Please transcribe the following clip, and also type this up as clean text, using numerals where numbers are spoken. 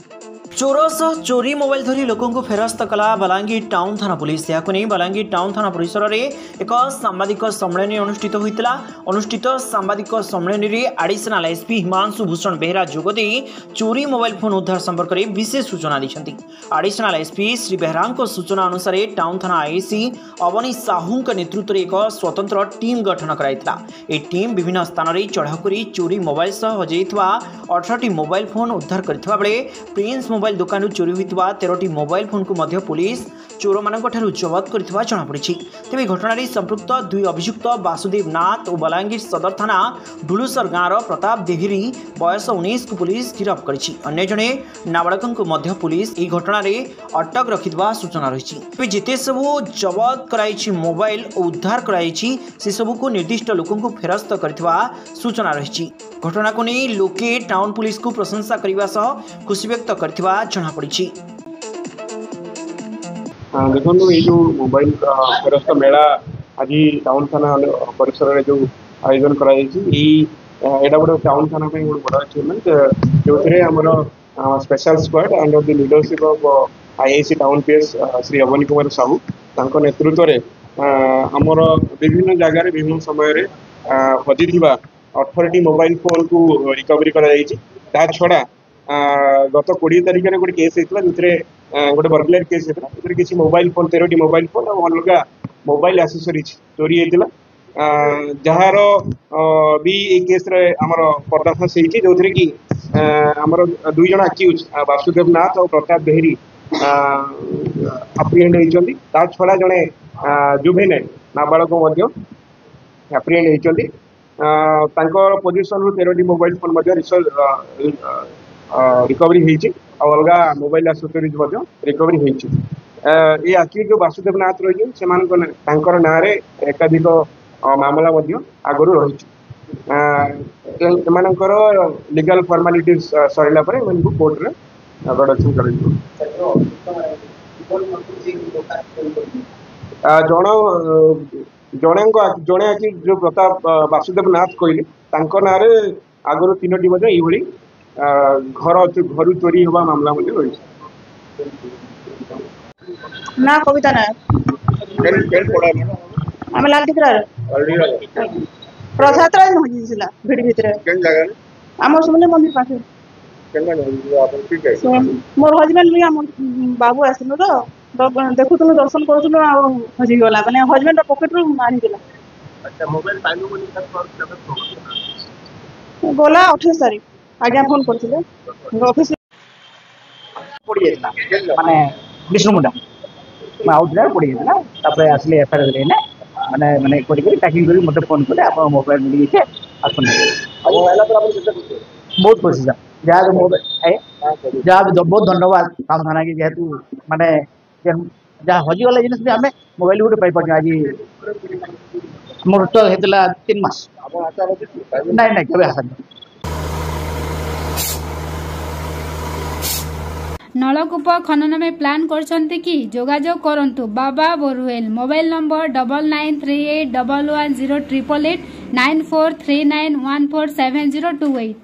चोर सह चोरी मोबाइल धरी लोकों फेरस्त कला बलांगीर टाउन थाना पुलिस। यह बलांगीर टाउन थाना परिसर में एक सांबादिक सम्मेलन अनुष्ठित सांबादिक सम्मेलन में एडिशनल एसपी हिमांशु भूषण बेहरा जोगदे चोरी मोबाइल फोन उद्धार संपर्क में विशेष सूचना दी। एडिशनल एसपी श्री बेहरा सूचना अनुसार टाउन थाना आईसी अवनी साहू नेतृत्व में एक स्वतंत्र टीम गठन कराइला। टीम विभिन्न स्थान में चढ़ाऊ कर चोरी मोबाइल सह हजई 18टी मोबाइल फोन उद्धार करथिबा बेले प्रिंस मोबाइल दुकान चोरी होता 13टी मोबाइल फोन को मध्य पुलिस चोर मान जबत कर जमापड़ी। तेज घटन संपृक्त दुई अभियुक्त वासुदेव नाथ और बलांगीर सदर थाना ढुलुसर गाँव प्रताप देहिरी बयस 19 को पुलिस गिरफ्त करी। अन्य जड़े नाबालक को मध्य पुलिस यह घटन अटक रखिथिबा सूचना रही। जिते सबू जबत कराई मोबाइल उद्धार कराई से सबू को निर्दिष्ट लोकों को फेरस्त करथिबा सूचना रही। घटना को नहीं लोके टाउन पुलिस को प्रशंसा करने सह खुशी व्यक्त करथिबा जमापड़ी। देखो ये जो मोबाइल फेरस्त मेला आज टाउन थाना परिसर में जो आयोजन करा गोटे टाउन थाना गोटे बड़ अचिवमेंट जो आम special squad under the leadership of IIC town PS Shri Avani Kumar Sahu नेतृत्व में आमर विभिन्न जगार विभिन्न समय हजि 18टी मोबाइल फोन को रिकवरी करा छड़ा गत 20 तारिख में गोटे केस होता जो गोटे बर्गलर केस होता किसी मोबाइल फोन 13टी मोबाइल फोन और अलग मोबाइल एक्सेसरीज चोरी होता जार भी केस आमर पर्दाफाश होती जो कि आमर दुई जन आक्यूज वासुदेव नाथ और प्रताप बेहरी अप्रिहेंड होती छड़ा जड़े जुवेनाइल नाबालक अप्रिहेंड होती पोजिशन 13टी मोबाइल फोन रिकवरी होती अलग मोबाइल एक्सेसरीज रिकवरी होती। ये आक्यूज जो वासुदेव नाथ रही से ना एकाधिक मामला आगु रही लीगल फॉर्मालिटीज सरला कोर्ट में प्रोडक्शन कर जड़े आक्यूज जो प्रताप वासुदेव नाथ कहले ना आगु 3टी ये घर चोरी हवा मामला रही ना कविता आम लाल प्रसाद भिड़ भितर आम सुमने मंदिर पाखे मोर हजबैंड भी बाबू आसलु तो देखुलु दर्शन करूँ हजिगला मैंने हजबैंड पकेट रू आनीला गला 28 तारीख आज्ञा फोन करते ऑफिस माने विष्णु मुंडा आउट पड़ी जाता आसले एफआईआर देना माने माने पैकिंग कर मत फोन कले आप मोबाइल मिल गए बहुत खुशी जहाँ मोबाइल बहुत धन्यवाद टाउन थाना की जेहेतु माने जहाँ हजिगला जिन भी आम मोबाइल गोटे पाई आज मोर तो होता 3 मास ना ना क्या आशा नलकूप खनन में प्लान करछन्ते कि जोगाजोग करंतु बाबा बोरवेल मोबाइल नंबर 9938110888 9439147028।